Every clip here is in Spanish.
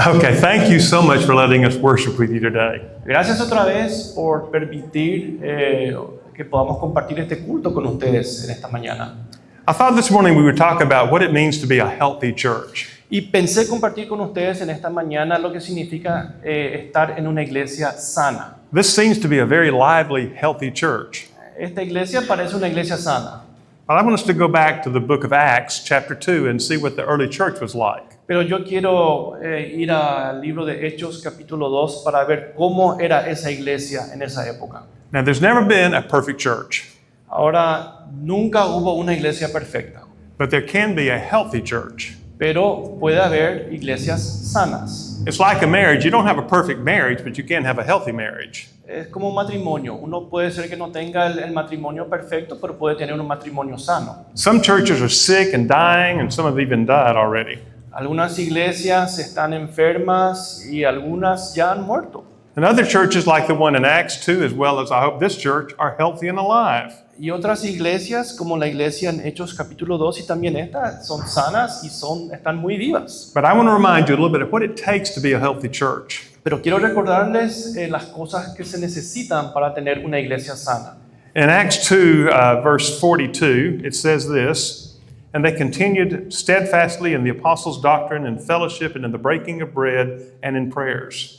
Okay, thank you so much for letting us worship with you today. Gracias otra vez por permitir que podamos compartir este culto con ustedes en esta mañana. I thought this morning we would talk about what it means to be a healthy church. Y pensé compartir con ustedes en esta mañana lo que significa estar en una iglesia sana. This seems to be a very lively, healthy church. Esta iglesia parece una iglesia sana. But I want us to go back to the book of Acts, chapter 2, and see what the early church was like. Pero yo quiero ir al libro de Hechos capítulo 2 para ver cómo era esa iglesia en esa época. Now, there's never been a perfect church, Ahora, nunca hubo una iglesia perfecta, but there can be a healthy church. pero puede haber iglesias sanas. It's like a marriage. You don't have a perfect marriage, but you can have a healthy marriage. Es como un matrimonio. Uno puede ser que no tenga el matrimonio perfecto, pero puede tener un matrimonio sano. Some churches are sick and dying, and some have even died already. Algunas iglesias están enfermas y algunas ya han muerto. And other churches, like the one in Acts 2, as well as I hope this church, are healthy and alive. Y otras iglesias, como la iglesia en Hechos capítulo 2 y también esta, son sanas y están muy vivas. But I want to remind you a little bit of what it takes to be a healthy church. Pero quiero recordarles las cosas que se necesitan para tener una iglesia sana. In Acts 2, verse 42, it says this, "And they continued steadfastly in the apostles' doctrine and fellowship and in the breaking of bread and in prayers."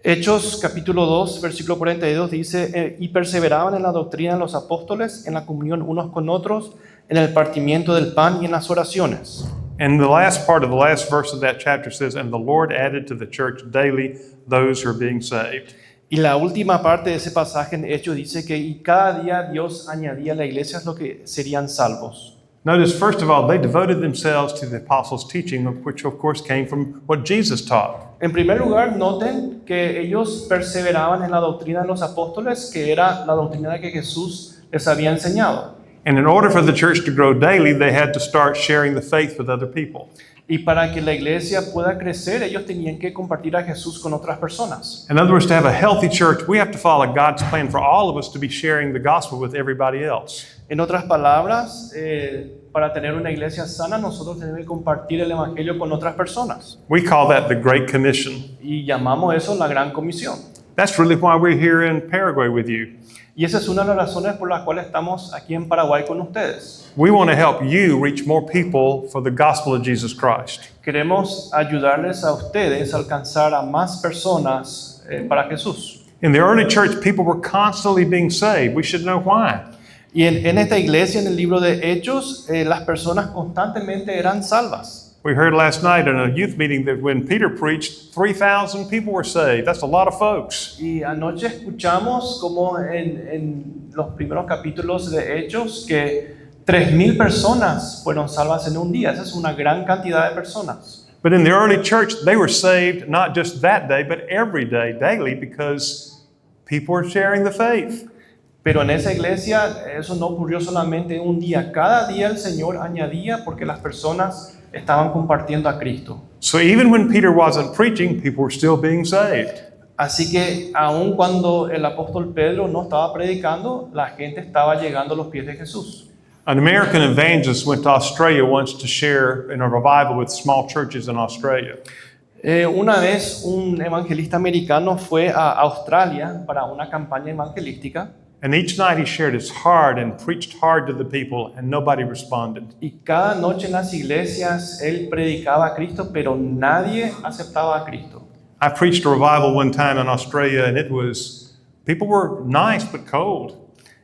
Hechos capítulo 2, versículo 42 dice, y perseveraban en la doctrina de los apóstoles, en la comunión unos con otros, en el partimiento del pan y en las oraciones. And the last part of the last verse of that chapter says, "And the Lord added to the church daily those who are being saved." Y la última parte de ese pasaje en Hechos dice que y cada día Dios añadía a la iglesia lo que serían salvos. Notice, first of all, they devoted themselves to the apostles' teaching, which of course came from what Jesus taught. En primer lugar, noten que ellos perseveraban en la doctrina de los apóstoles, que era la doctrina que Jesús les había enseñado. And in order for the church to grow daily, they had to start sharing the faith with other people. Y para que la iglesia pueda crecer, ellos tenían que compartir a Jesús con otras personas. In other words, to have a healthy church, we have to follow God's plan for all of us to be sharing the gospel with everybody else. En otras palabras, para tener una iglesia sana, nosotros tenemos que compartir el evangelio con otras personas. We call that the Great Commission. Y llamamos eso la Gran Comisión. That's really why we're here in Paraguay with you. Y esa es una de las razones por las cuales estamos aquí en Paraguay con ustedes. We want to help you reach more people for the gospel of Jesus Christ. Queremos ayudarles a ustedes a alcanzar a más personas para Jesús. In the early church, people were constantly being saved. We should know why. Y en esta iglesia, en el libro de Hechos, las personas constantemente eran salvas. We heard last night in a youth meeting that when Peter preached, 3,000 people were saved. That's a lot of folks. Y anoche escuchamos como en los primeros capítulos de Hechos que 3,000 personas fueron salvas en un día. Esa es una gran cantidad de personas. But in the early church, they were saved not just that day, but every day, daily, because people were sharing the faith. Pero en esa iglesia eso no ocurrió solamente un día. Cada día el Señor añadía porque las personas estaban compartiendo a Cristo. So even when Peter wasn't preaching, people were still being saved. Así que aun cuando el apóstol Pedro no estaba predicando, la gente estaba llegando a los pies de Jesús. An American evangelist went to Australia once to share in a revival with small churches in Australia. Una vez un evangelista americano fue a Australia para una campaña evangelística. And each night he shared his heart and preached hard to the people, and nobody responded. Y cada noche en las iglesias él predicaba a Cristo, pero nadie aceptaba a Cristo. I preached a revival one time in Australia, and people were nice but cold.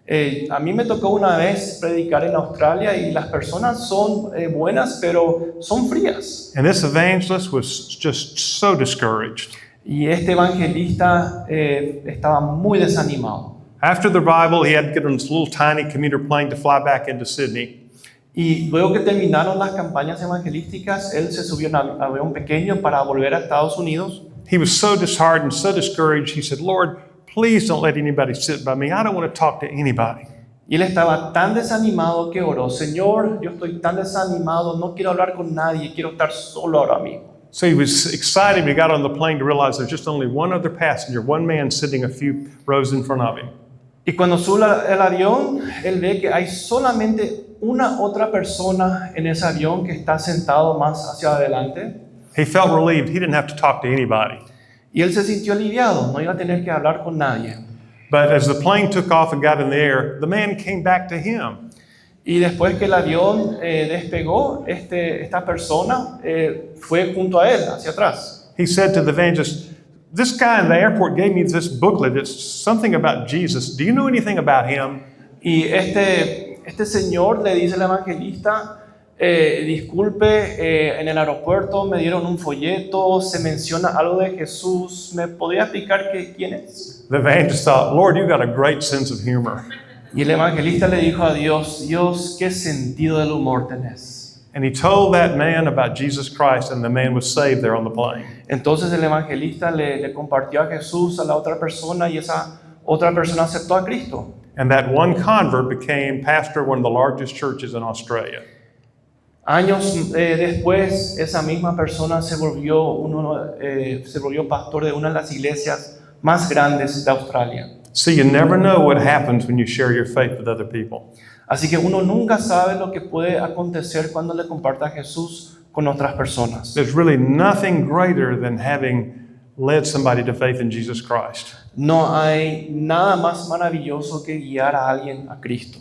A mí me tocó una vez predicar en Australia y las personas son buenas, pero son frías. And this evangelist was just so discouraged. Y este evangelista estaba muy desanimado. After the revival, he had to get on this little tiny commuter plane to fly back into Sydney. Y luego que terminaron las campañas evangelísticas, él se subió a un avión pequeño para volver a Estados Unidos. He was so disheartened, so discouraged. He said, "Lord, please don't let anybody sit by me. I don't want to talk to anybody." Y él estaba tan desanimado que oró, Señor, yo estoy tan desanimado, no quiero hablar con nadie, quiero estar solo ahora mismo. So he was excited when he got on the plane to realize there's just only one other passenger, one man sitting a few rows in front of him. Y cuando sube el avión, él ve que hay solamente una otra persona en ese avión que está sentado más hacia adelante. He felt relieved he didn't have to talk to anybody. Y él se sintió aliviado, no iba a tener que hablar con nadie. But as the plane took off and got in the air, the man came back to him. Y después que el avión despegó, esta persona fue junto a él, hacia atrás. He said to the evangelist, "This guy in the airport gave me this booklet. It's something about Jesus. Do you know anything about him?" Y este señor le dice al evangelista, disculpe, en el aeropuerto me dieron un folleto, se menciona algo de Jesús, ¿me podría explicar quién es? The evangelist thought, "Lord, you got a great sense of humor." Y el evangelista le dijo a Dios, Dios, ¿qué sentido del humor tenés? And he told that man about Jesus Christ, and the man was saved there on the plane. Entonces el evangelista le compartió a Jesús a la otra persona y esa otra persona aceptó a Cristo. And that one convert became pastor of one of the largest churches in Australia. Años después, esa misma persona se volvió pastor de una de las iglesias más grandes de Australia. See, you never know what happens when you share your faith with other people. Así que uno nunca sabe lo que puede acontecer cuando le comparta a Jesús con otras personas. There's really nothing greater than having led somebody to faith in Jesus Christ. No hay nada más maravilloso que guiar a alguien a Cristo.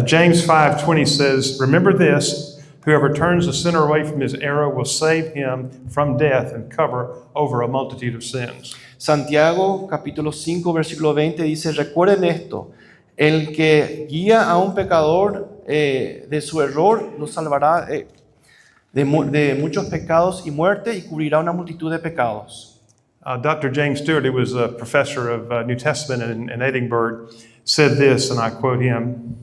James 5:20 says, "Remember this, whoever turns a sinner away from his error will save him from death and cover over a multitude of sins." Santiago capítulo 5 versículo 20 dice, recuerden esto, el que guía a un pecador de su error lo salvará de muchos pecados y muerte y cubrirá una multitud de pecados. Dr. James Stewart, who was a professor of New Testament in Edinburgh, said this, and I quote him,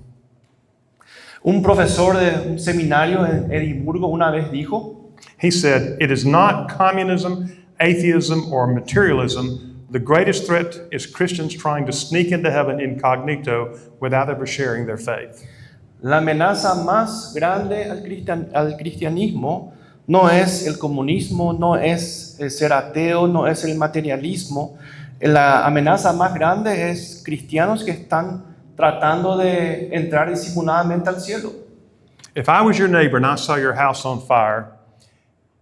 Un profesor de un seminario en Edimburgo una vez dijo, he said, "It is not communism, atheism, or materialism. The greatest threat is Christians trying to sneak into heaven incognito without ever sharing their faith." la amenaza más grande al cristianismo no es el comunismo, no es el ser ateo, no es el materialismo. La amenaza más grande es cristianos que están tratando de entrar disimuladamente al cielo. If I was your neighbor and I saw your house on fire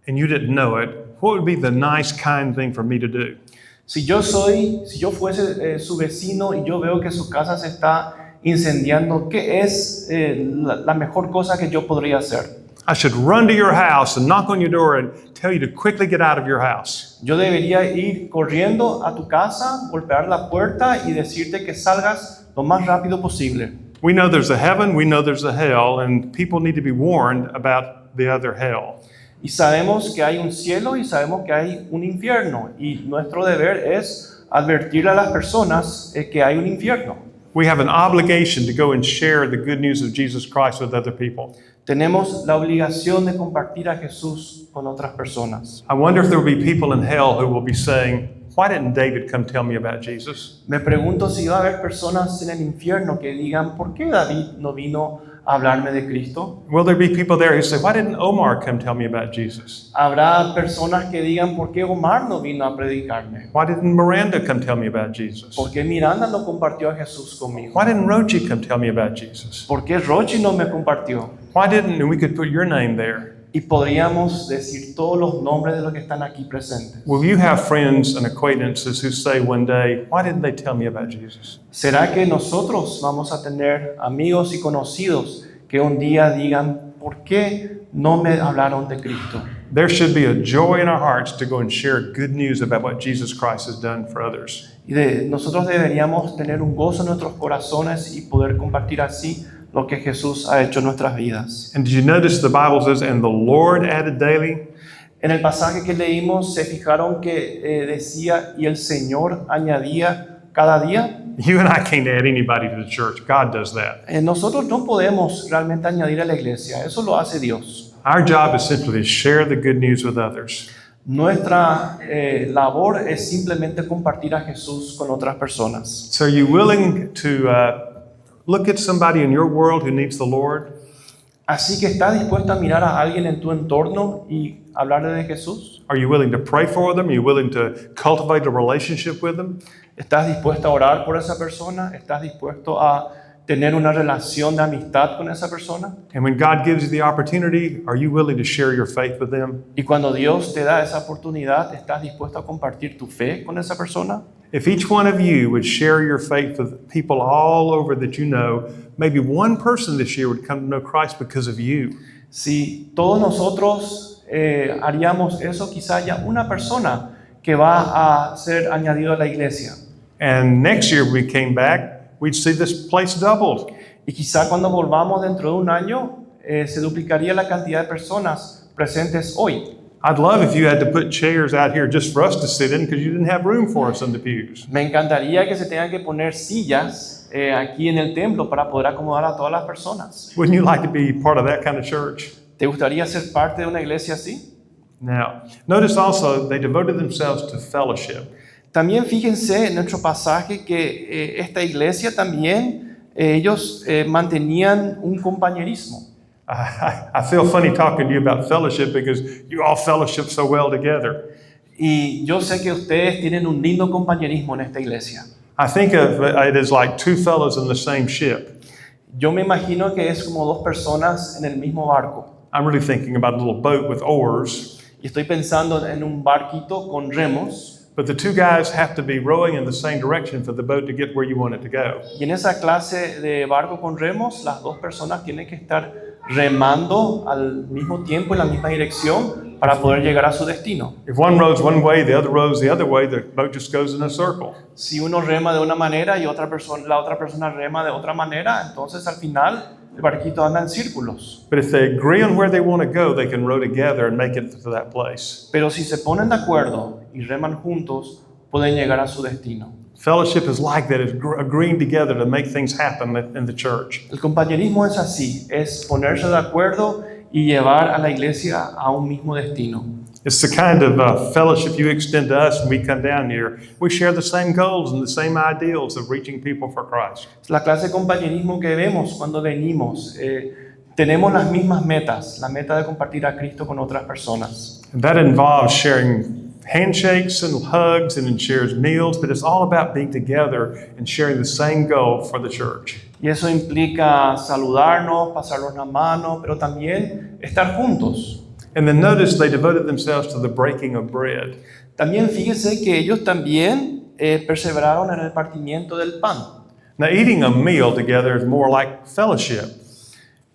and you didn't know it, what would be the nice, kind thing for me to do? Si yo fuese su vecino y yo veo que su casa se está incendiando, ¿qué es la mejor cosa que yo podría hacer? I should run to your house and knock on your door and tell you to quickly get out of your house. Yo debería ir corriendo a tu casa, golpear la puerta y decirte que salgas lo más rápido posible. We know there's a heaven, we know there's a hell, and people need to be warned about the other hell. Y sabemos que hay un cielo y sabemos que hay un infierno. Y nuestro deber es advertirle a las personas que hay un infierno. We have an obligation to go and share the good news of Jesus Christ with other people. Tenemos la obligación de compartir a Jesús con otras personas. I wonder if there will be people in hell who will be saying, "Why didn't David come tell me about Jesus?" Me pregunto si va a haber personas en el infierno que digan, ¿por qué David no vino a hablarme de Cristo? Will there be people there who say, "Why didn't Omar come tell me about Jesus?" Habrá personas que digan, ¿por qué Omar no vino a predicarme? Why didn't Miranda come tell me about Jesus? ¿Por qué Miranda no compartió a Jesús conmigo? Why didn't Rochi come tell me about Jesus? ¿Por qué Rochi no me compartió? Why didn't, and we could put your name there. Y podríamos decir todos los nombres de los que están aquí presentes. Will you have friends and acquaintances who say one day, "Why didn't they tell me about Jesus?" ¿Será que nosotros vamos a tener amigos y conocidos que un día digan, ¿por qué no me hablaron de Cristo? There should be a joy in our hearts to go and share good news about what Jesus Christ has done for others. Y nosotros deberíamos tener un gozo en nuestros corazones y poder compartir así lo que Jesús ha hecho en nuestras vidas. And did you notice the Bible says, "And the Lord added daily"? En el pasaje que leímos, ¿se fijaron que decía, y el Señor añadía cada día? You and I can't add anybody to the church. God does that. Nosotros no podemos realmente añadir a la iglesia, eso lo hace Dios. Our job is simply to share the good news with others. Nuestra labor es simplemente compartir a Jesús con otras personas. So are you willing to look at somebody in your world who needs the Lord? Así que ¿estás dispuesto a mirar a alguien en tu entorno y hablarle de Jesús? Are you willing to pray for them? Are you willing to cultivate a relationship with them? ¿Estás dispuesto a orar por esa persona? ¿Estás dispuesto a tener una relación de amistad con esa persona. And when God gives you the opportunity, are you willing to share your faith with them? Y cuando Dios te da esa oportunidad, ¿estás dispuesto a compartir tu fe con esa persona? If each one of you would share your faith with people all over that you know, maybe one person this year would come to know Christ because of you. Si todos nosotros haríamos eso, quizá haya una persona que va a ser añadido a la iglesia. And next year, if we came back, we'd see this place doubled. Y quizá cuando volvamos dentro de un año, se duplicaría la cantidad de personas presentes hoy. I'd love if you had to put chairs out here just for us to sit in because you didn't have room for us in the pews. Me encantaría que se tengan que poner sillas aquí en el templo para poder acomodar a todas las personas. Wouldn't you like to be part of that kind of church? ¿Te gustaría ser parte de una iglesia así? Now, notice also they devoted themselves to fellowship. También fíjense en nuestro pasaje que esta iglesia también, ellos mantenían un compañerismo. I feel funny talking to you about fellowship because you all fellowship so well together. Y yo sé que ustedes tienen un lindo compañerismo en esta iglesia. I think of it as like two fellows in the same ship. Yo me imagino que es como dos personas en el mismo barco. I'm really thinking about a little boat with oars, Y estoy pensando en un barquito con remos. but the two guys have to be rowing in the same direction for the boat to get where you want it to go. Y en esa clase de barco con remos, las dos personas tienen que estar remando al mismo tiempo en la misma dirección para poder llegar a su destino. If one rows one way, the other rows the other way, the boat just goes in a circle. Si uno rema de una manera y la otra persona rema de otra manera, entonces al final el barquito anda en círculos. But if they agree on where they want to go, they can row together and make it to that place. Pero si se ponen de acuerdo y reman juntos, pueden llegar a su destino. Fellowship is like that, it's agreeing together to make things happen in the church. El compañerismo es así, es ponerse de acuerdo y llevar a la iglesia a un mismo destino. It's the kind of fellowship you extend to us when we come down here. We share the same goals and the same ideals of reaching people for Christ. Es la clase de compañerismo que vemos cuando venimos. Tenemos las mismas metas, la meta de compartir a Cristo con otras personas. And that involves sharing handshakes and hugs and it shares meals, but it's all about being together and sharing the same goal for the church. Y eso implica saludarnos, pasarnos la mano, pero también estar juntos. And then notice they devoted themselves to the breaking of bread. También fíjense que ellos también perseveraron en el partimiento del pan. Now, eating a meal together is more like fellowship.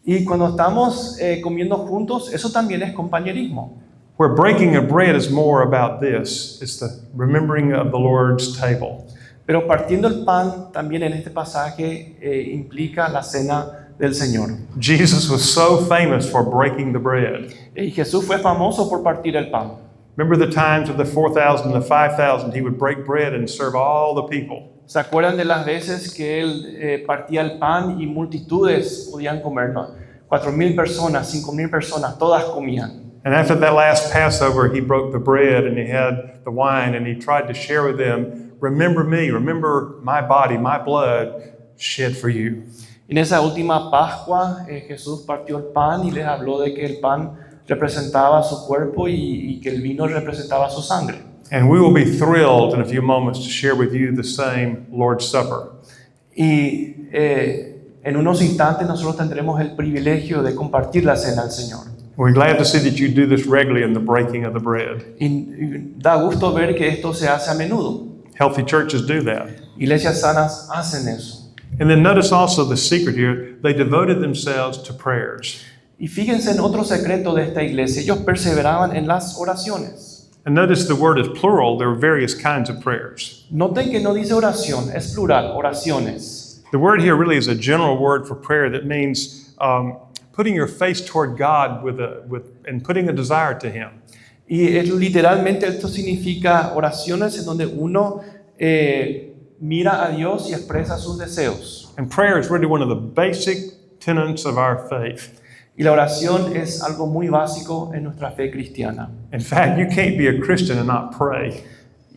Y cuando estamos comiendo juntos, eso también es compañerismo. Where breaking of bread is more about this. It's the remembering of the Lord's table. Pero partiendo el pan también en este pasaje implica la cena del Señor. Jesus was so famous for breaking the bread. Y Jesús fue famoso por partir el pan. Remember the times of the 4,000 and the 5,000, he would break bread and serve all the people. ¿Se acuerdan de las veces que él partía el pan y multitudes podían comer? ¿No? 4,000 personas, 5,000 personas, todas comían. And after that last Passover, he broke the bread and he had the wine and he tried to share with them, remember me, remember my body, my blood shed for you. En esa última Pascua, Jesús partió el pan y les habló de que el pan representaba su cuerpo y que el vino representaba su sangre. And we will be thrilled in a few moments to share with you the same Lord's Supper. Y en unos instantes nosotros tendremos el privilegio de compartir la cena del Señor. We're glad to see that you do this regularly in the breaking of the bread. Y da gusto ver que esto se hace a menudo. Healthy churches do that. Iglesias sanas hacen eso. And then notice also the secret here. They devoted themselves to prayers. Y fíjense en otro secreto de esta iglesia. Ellos perseveraban en las oraciones. And notice the word is plural. There are various kinds of prayers. Noten que no dice oración, es plural, oraciones. The word here really is a general word for prayer that means putting your face toward God and putting a desire to Him. Y literalmente esto significa oraciones en donde uno mira a Dios y expresa sus deseos. And prayer is really one of the basic tenets of our faith. Y la oración es algo muy básico en nuestra fe cristiana. In fact, you can't be a Christian and not pray.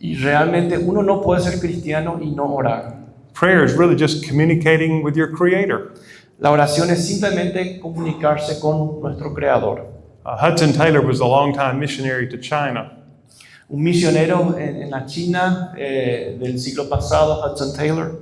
Y realmente uno no puede ser cristiano y no orar. Prayer is really just communicating with your Creator. La oración es simplemente comunicarse con nuestro Creador. Hudson Taylor was a long-time missionary to China. Un misionero en la China del siglo pasado, Hudson Taylor,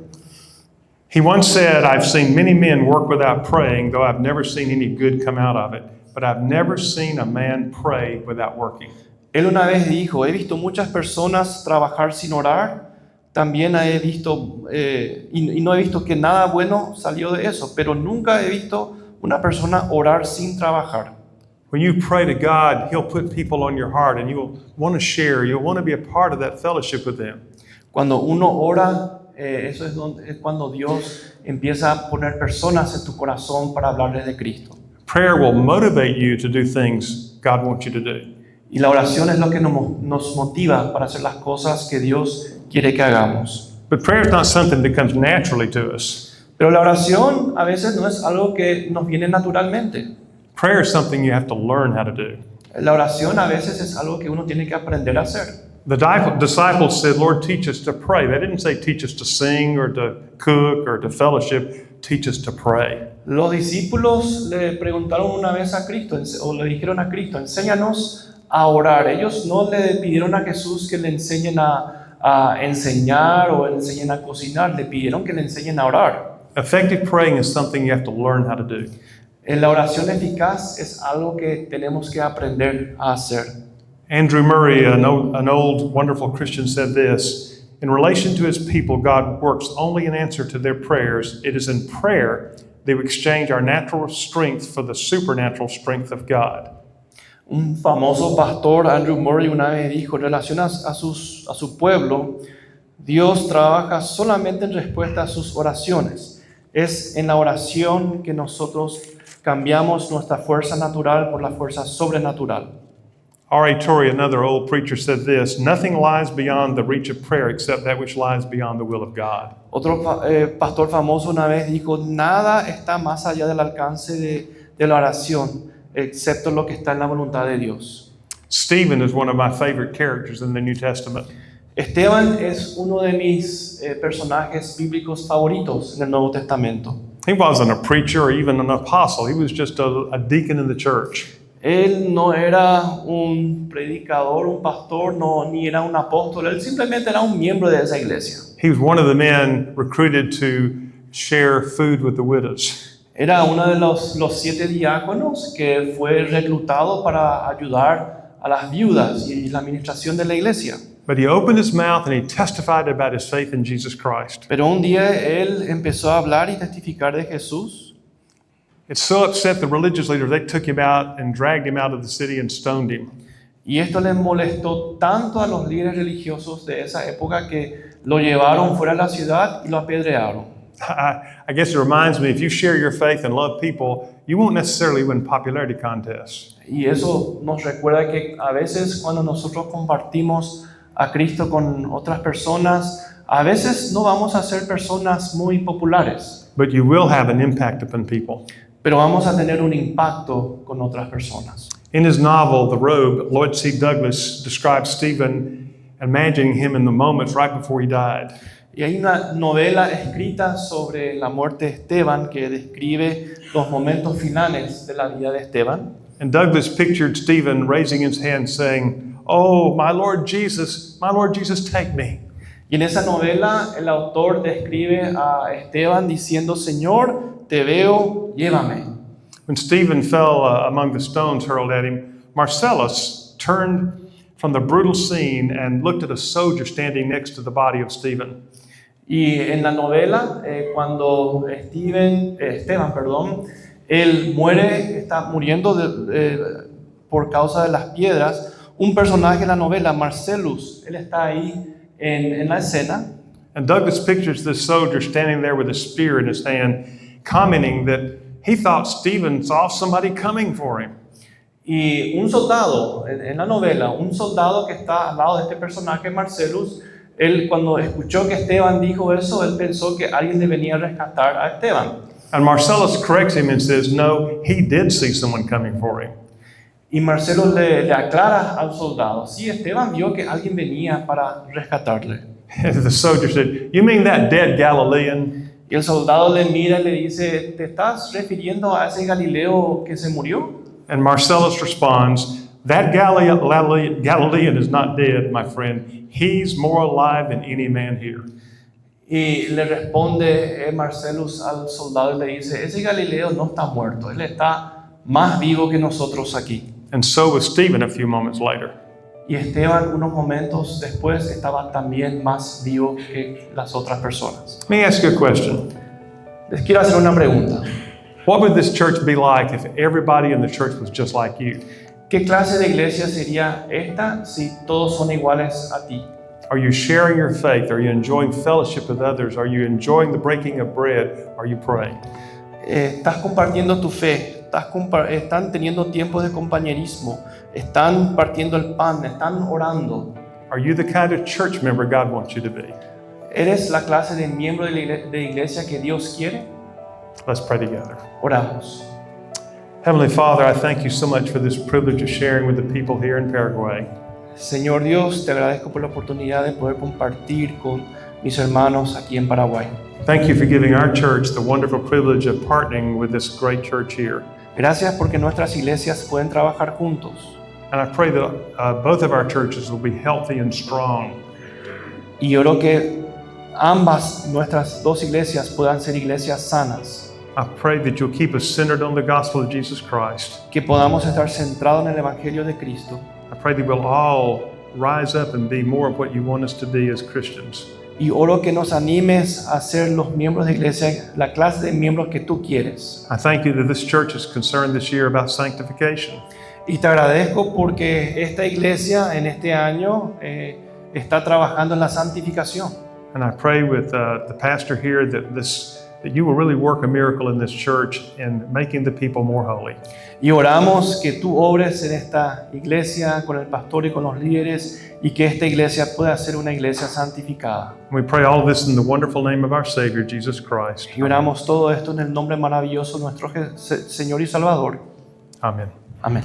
He once said, I've seen many men work without praying, though I've never seen any good come out of it. But I've never seen a man pray without working. Él una vez dijo, he visto muchas personas trabajar sin orar, también he visto, y no he visto que nada bueno salió de eso, pero nunca he visto una persona orar sin trabajar. When you pray to God, He'll put people on your heart and you'll want to share, you'll want to be a part of that fellowship with them. Cuando uno ora, eso es cuando Dios empieza a poner personas en tu corazón para hablarles de Cristo. Prayer will motivate you to do things God wants you to do. Y la oración es lo que nos motiva para hacer las cosas que Dios quiere que hagamos. But prayer is not something that comes naturally to us. Pero la oración a veces no es algo que nos viene naturalmente. Prayer is something you have to learn how to do. La oración a veces es algo que uno tiene que aprender a hacer. The disciples said, Lord, teach us to pray. They didn't say teach us to sing or to cook or to fellowship. Teach us to pray. Los discípulos le preguntaron una vez a Cristo, o le dijeron a Cristo, enséñanos a orar. Ellos no le pidieron a Jesús que le enseñen a enseñar o le enseñen a cocinar, le pidieron que le enseñen a orar. Effective praying is something you have to learn how to do. La oración eficaz es algo que tenemos que aprender a hacer. Andrew Murray, an old wonderful Christian, said this, in relation to his people, God works only in answer to their prayers. It is in prayer that we exchange our natural strength for the supernatural strength of God. Un famoso pastor, Andrew Murray, una vez dijo, en relación a su pueblo, Dios trabaja solamente en respuesta a sus oraciones. Es en la oración que nosotros cambiamos nuestra fuerza natural por la fuerza sobrenatural. R.A. Torrey, another old preacher, said this, nothing lies beyond the reach of prayer except that which lies beyond the will of God. Otro pastor famoso una vez dijo, nada está más allá del alcance de la oración, excepto lo que está en la voluntad de Dios. Stephen is one of my favorite characters in the New Testament. Esteban es uno de mis personajes bíblicos favoritos en el Nuevo Testamento. He wasn't a preacher or even an apostle. He was just a deacon in the church. Él no era un predicador, un pastor, ni era un apóstol. Él simplemente era un miembro de esa iglesia. He was one of the men recruited to share food with the widows. Era uno de los 7 diáconos que fue reclutado para ayudar a las viudas y la administración de la iglesia. But he opened his mouth and he testified about his faith in Jesus Christ. Pero un día él empezó a hablar y testificar de Jesús. It so upset the religious leaders, they took him out and dragged him out of the city and stoned him. Y esto les molestó tanto a los líderes religiosos de esa época que lo llevaron fuera de la ciudad y lo apedrearon. I guess it reminds me, if you share your faith and love people, you won't necessarily win popularity contests. Y eso nos recuerda que a veces cuando nosotros compartimos a Cristo con otras personas, a veces no vamos a ser personas muy populares. But you will have an impact upon people. Pero vamos a tener un impacto con otras personas. In his novel, The Robe, Lloyd C. Douglas describes Stephen imagining him in the moments right before he died. Y hay una novela escrita sobre la muerte de Esteban que describe los momentos finales de la vida de Esteban. And Douglas pictured Stephen raising his hand saying, "Oh, my Lord Jesus, take me." Y en esa novela el autor describe a Esteban diciendo, Señor, te veo, llévame. When Stephen fell among the stones hurled at him, Marcellus turned from the brutal scene and looked at a soldier standing next to the body of Stephen. Y en la novela, cuando Esteban, él muere, está muriendo por causa de las piedras, un personaje en la novela, Marcellus, él está ahí en la escena. And Douglas pictures this soldier standing there with a spear in his hand, commenting that he thought Stephen saw somebody coming for him. Y un soldado, en la novela, un soldado que está al lado de este personaje, Marcellus, él cuando escuchó que Esteban dijo eso, él pensó que alguien le venía a rescatar a Esteban. And Marcellus corrects him and says, no, he did see someone coming for him. Y Marcellus le aclara al soldado, sí, Esteban vio que alguien venía para rescatarle. The soldier said, you mean that dead Galilean? Y el soldado le mira y le dice, ¿te estás refiriendo a ese Galileo que se murió? And Marcellus responds, that Galilean is not dead, my friend. He's more alive than any man here. Y le responde Marcellus al soldado y le dice, ese Galileo no está muerto, él está más vivo que nosotros aquí. And so was Stephen a few moments later. Y Esteban, unos momentos después, estaba también más vivo que las otras personas. Let me ask you a question. Les quiero hacer una pregunta. What would this church be like if everybody in the church was just like you? ¿Qué clase de iglesia sería esta si todos son iguales a ti? Are you sharing your faith? Are you enjoying fellowship with others? Are you enjoying the breaking of bread? Are you praying? Estás compartiendo tu fe, están teniendo tiempos de compañerismo, están partiendo el pan, están orando. Are you the kind of church member God wants you to be? ¿Eres la clase de miembro de iglesia que Dios quiere? Let's pray together. Oramos. Heavenly Father, I thank you so much for this privilege of sharing with the people here in Paraguay. Señor Dios, te agradezco por la oportunidad de poder compartir con mis hermanos aquí en Paraguay. Thank you for giving our church the wonderful privilege of partnering with this great church here. Gracias porque nuestras iglesias pueden trabajar juntos. And I pray that both of our churches will be healthy and strong. Y oro que ambas nuestras dos iglesias puedan ser iglesias sanas. I pray that you'll keep us centered on the gospel of Jesus Christ. Que podamos estar centrados en el Evangelio de Cristo. I pray that we'll all rise up and be more of what you want us to be as Christians. Y oro que nos animes a ser los miembros de iglesia, la clase de miembros que tú quieres. I thank you that this church is concerned this year about sanctification. Y te agradezco porque esta iglesia en este año está trabajando en la santificación. And I pray with the pastor here that you will really work a miracle in this church in making the people more holy. Y oramos que tú obres en esta iglesia con el pastor y con los líderes y que esta iglesia pueda ser una iglesia santificada. We pray all this in the wonderful name of our Savior, Jesus Christ. Y oramos todo esto en el nombre maravilloso de nuestro Señor y Salvador. Amen. Amén.